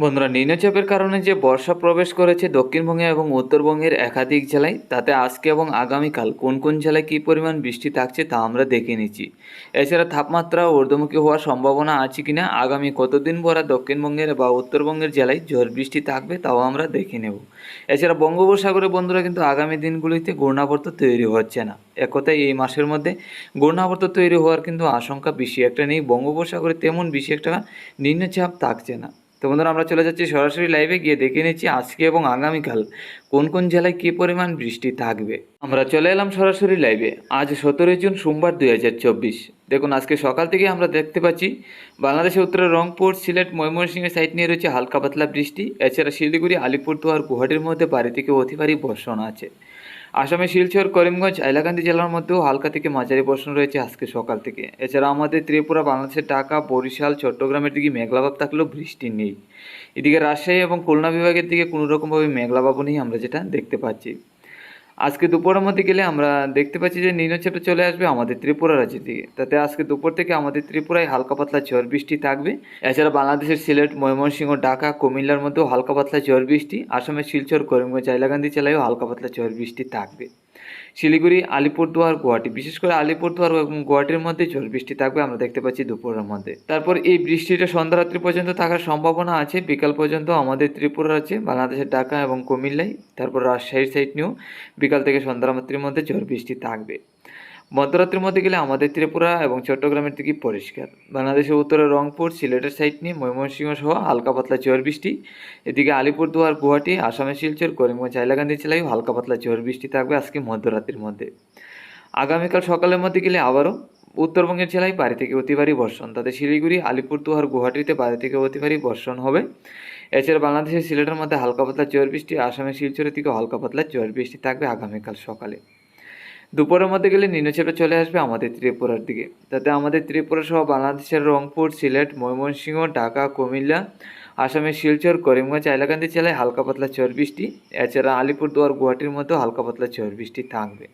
বন্ধুরা, নিম্নচাপের কারণে যে বর্ষা প্রবেশ করেছে দক্ষিণবঙ্গে এবং উত্তরবঙ্গের একাধিক জেলায়, তাতে আজকে এবং আগামীকাল কোন কোন জেলায় কী পরিমাণ বৃষ্টি থাকছে তা আমরা দেখে নিচ্ছি। এছাড়া তাপমাত্রা ঊর্ধ্বমুখী হওয়ার সম্ভাবনা আছে কিনা, আগামী কতদিন পরে দক্ষিণবঙ্গের বা উত্তরবঙ্গের জেলায় ঝড় বৃষ্টি থাকবে তাও আমরা দেখে নেব। এছাড়া বঙ্গোপসাগরে বন্ধুরা কিন্তু আগামী দিনগুলিতে ঘূর্ণাবর্ত তৈরি হচ্ছে না। এক কথায় এই মাসের মধ্যে ঘূর্ণাবর্ত তৈরি হওয়ার কিন্তু আশঙ্কা বেশি একটা নেই। বঙ্গোপসাগরে তেমন বেশি একটা নিম্নচাপ থাকছে না। তো বন্ধুরা, আমরা চলে যাচ্ছি সরাসরি লাইভে, গিয়ে দেখে নিচ্ছি আজকে এবং আগামীকাল কোন কোন জেলায় কী পরিমাণ বৃষ্টি থাকবে। আমরা চলে এলাম সরাসরি লাইভে। আজ 17 জুন সোমবার 2024। দেখুন, আজকে সকাল থেকে আমরা দেখতে পাচ্ছি বাংলাদেশের উত্তরে রংপুর, সিলেট, ময়মনসিংহের সাইড নিয়ে রয়েছে হালকা পাতলা বৃষ্টি। এছাড়া শিলিগুড়ি, আলিপুরদুয়ার, গুয়াহাটির মধ্যে ভারী থেকে অতি ভারী বর্ষণ আছে। আসামে শিলচর, করিমগঞ্জ, হাইলাকান্দি জেলার মধ্যেও হালকা থেকে মাঝারি বর্ষণ রয়েছে আজকে সকাল থেকে। এছাড়া আমাদের ত্রিপুরা, বাংলাদেশের ঢাকা, বরিশাল, চট্টগ্রামের দিকে মেঘলাভাব থাকলেও বৃষ্টি নেই। এদিকে রাজশাহী এবং খুলনা বিভাগের দিকে কোনো রকমভাবে মেঘলাভাবও নেই, আমরা যেটা দেখতে পাচ্ছি। আজকে দুপুরের মধ্যে গেলে আমরা দেখতে পাচ্ছি যে নিম্নচাপটা চলে আসবে আমাদের ত্রিপুরা রাজ্যের দিকে। তাতে আজকে দুপুর থেকে আমাদের ত্রিপুরায় হালকা পাতলা ঝড় বৃষ্টি থাকবে। এছাড়া বাংলাদেশের সিলেট, ময়মনসিংহ, ঢাকা, কুমিল্লার মধ্যেও হালকা পাতলা ঝড় বৃষ্টি। আসামের শিলচর, করিমগঞ্জ, হাইলাকান্দি জেলায়ও হালকা পাতলা ঝড় বৃষ্টি থাকবে। শিলিগুড়ি, আলিপুরদুয়ার, গুয়াহাটি, বিশেষ করে আলিপুরদুয়ার এবং গুয়াহাটির মধ্যে ঝড় বৃষ্টি থাকবে, আমরা দেখতে পাচ্ছি দুপুরের মধ্যে। তারপর এই বৃষ্টিটা সন্ধ্যারাত্রি পর্যন্ত থাকার সম্ভাবনা আছে। বিকাল পর্যন্ত আমাদের ত্রিপুরা আছে, বাংলাদেশের ঢাকা এবং কুমিল্লায়, তারপর রাজশাহীর সাইড নিয়েও বিকাল থেকে সন্ধ্যারাত্রির মধ্যে ঝড় বৃষ্টি থাকবে। মধ্যরাত্রির মধ্যে গেলে আমাদের ত্রিপুরা এবং চট্টগ্রামের দিকে পরিষ্কার। বাংলাদেশের উত্তরে রংপুর, সিলেটের সাইড নিয়ে ময়মনসিংহ সহ হালকা পাতলা ঝড় বৃষ্টি। এদিকে আলিপুরদুয়ার, গুয়াহাটি, আসামের শিলচর, করিমগঞ্জ, হাইলাকান্দি জেলায় হালকা পাতলা ঝড় বৃষ্টি থাকবে আজকে মধ্যরাত্রির মধ্যে। আগামীকাল সকালের মধ্যে গেলে আবারও উত্তরবঙ্গের জেলায় ভারী থেকে অতি ভারী বর্ষণ, তাতে শিলিগুড়ি, আলিপুরদুয়ার, গুয়াহাটিতে ভারী থেকে অতি ভারী বর্ষণ হবে। এছাড়া বাংলাদেশের সিলেটের মধ্যে হালকা পাতলা ঝড় বৃষ্টি, আসামের শিলচরের দিকে হালকা পাতলা ঝড় বৃষ্টি থাকবে আগামীকাল সকালে। দুপুরের মধ্যে গেলে নিম্নচাপটা চলে আসবে আমাদের ত্রিপুরার দিকে, তাতে আমাদের ত্রিপুরা সহ বাংলাদেশের রংপুর, সিলেট, ময়মনসিংহ, ঢাকা, কুমিল্লা, আসামের শিলচর, করিমগঞ্জ, হাইলাকান্দি জেলায় হালকা পাতলা ঝড় বৃষ্টি। এছাড়া আলিপুরদুয়ার, গুয়াহাটির মধ্যেও হালকা পাতলা ঝড় বৃষ্টি থাকবে।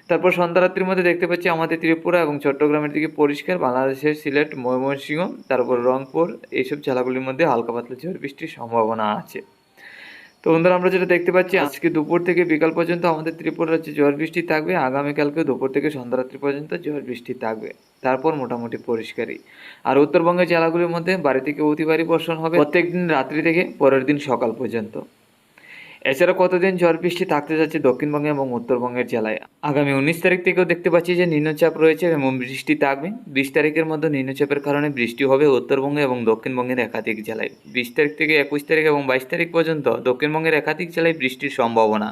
তারপর সন্ধ্যারাত্রির মধ্যে দেখতে পাচ্ছি আমাদের ত্রিপুরা এবং চট্টগ্রামের দিকে পরিষ্কার। বাংলাদেশের সিলেট, ময়মনসিংহ, তারপর রংপুর, এইসব জেলাগুলির মধ্যে হালকা পাতলা ঝড় বৃষ্টির সম্ভাবনা আছে। তো বন্ধুরা, আমরা যেটা দেখতে পাচ্ছি আজকে দুপুর থেকে বিকাল পর্যন্ত আমাদের ত্রিপুরা রাজ্যে ঝড় বৃষ্টি থাকবে। আগামীকালকে দুপুর থেকে সন্ধ্যারাত্রি পর্যন্ত ঝড় বৃষ্টি থাকবে, তারপর মোটামুটি পরিষ্কারই। আর উত্তরবঙ্গের জেলাগুলির মধ্যে ভারী থেকে অতি ভারী বর্ষণ হবে প্রত্যেকদিন রাত্রি থেকে পরের দিন সকাল পর্যন্ত। এছাড়া কতদিন ঝড় বৃষ্টি থাকতে যাচ্ছে দক্ষিণবঙ্গে এবং উত্তরবঙ্গের জেলায়, আগামী 19 তারিখ থেকেও দেখতে পাচ্ছি যে নিম্নচাপ রয়েছে এবং বৃষ্টি থাকবে। 20 তারিখের মধ্যে নিম্নচাপের কারণে বৃষ্টি হবে উত্তরবঙ্গে এবং দক্ষিণবঙ্গের একাধিক জেলায়। 20 তারিখ থেকে 21 তারিখ এবং 22 তারিখ পর্যন্ত দক্ষিণবঙ্গের একাধিক জেলায় বৃষ্টির সম্ভাবনা।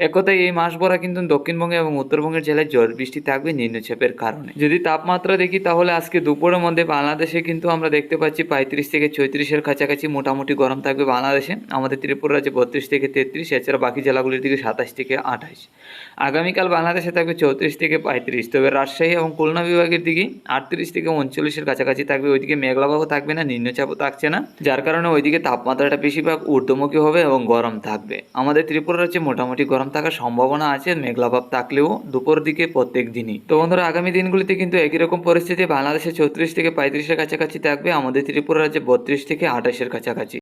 এক কথায় এই মাস ভরা কিন্তু দক্ষিণবঙ্গে এবং উত্তরবঙ্গের জেলায় ঝড় বৃষ্টি থাকবে নিম্নচাপের কারণে। যদি তাপমাত্রা দেখি তাহলে আজকে দুপুরের মধ্যে বাংলাদেশে কিন্তু আমরা দেখতে পাচ্ছি 35 থেকে 36-এর কাছাকাছি মোটামুটি গরম থাকবে বাংলাদেশে। আমাদের ত্রিপুরা রাজ্যে 32 থেকে 33, এছাড়া বাকি জেলাগুলির দিকে 27 থেকে 28। আগামীকাল বাংলাদেশে থাকবে 34 থেকে 35, তবে রাজশাহী এবং খুলনা বিভাগের দিকে 38 থেকে 39-এর কাছাকাছি থাকবে। ওইদিকে মেঘলাভাবও থাকবে না, নিম্নচাপও থাকছে না, যার কারণে ওইদিকে তাপমাত্রাটা বেশিরভাগ ঊর্ধ্বমুখী হবে এবং গরম থাকবে। আমাদের ত্রিপুরা রাজ্যে মোটামুটি গরম থাকার সম্ভাবনা আছে, মেঘলাভাব থাকলেও দুপুর দিকে প্রত্যেক দিনই। তো বন্ধুরা, আগামী দিনগুলিতে কিন্তু একই রকম পরিস্থিতি বাংলাদেশে 34 থেকে 35-এর কাছাকাছি থাকবে, আমাদের ত্রিপুরা রাজ্যে 32 থেকে 28-এর কাছাকাছি।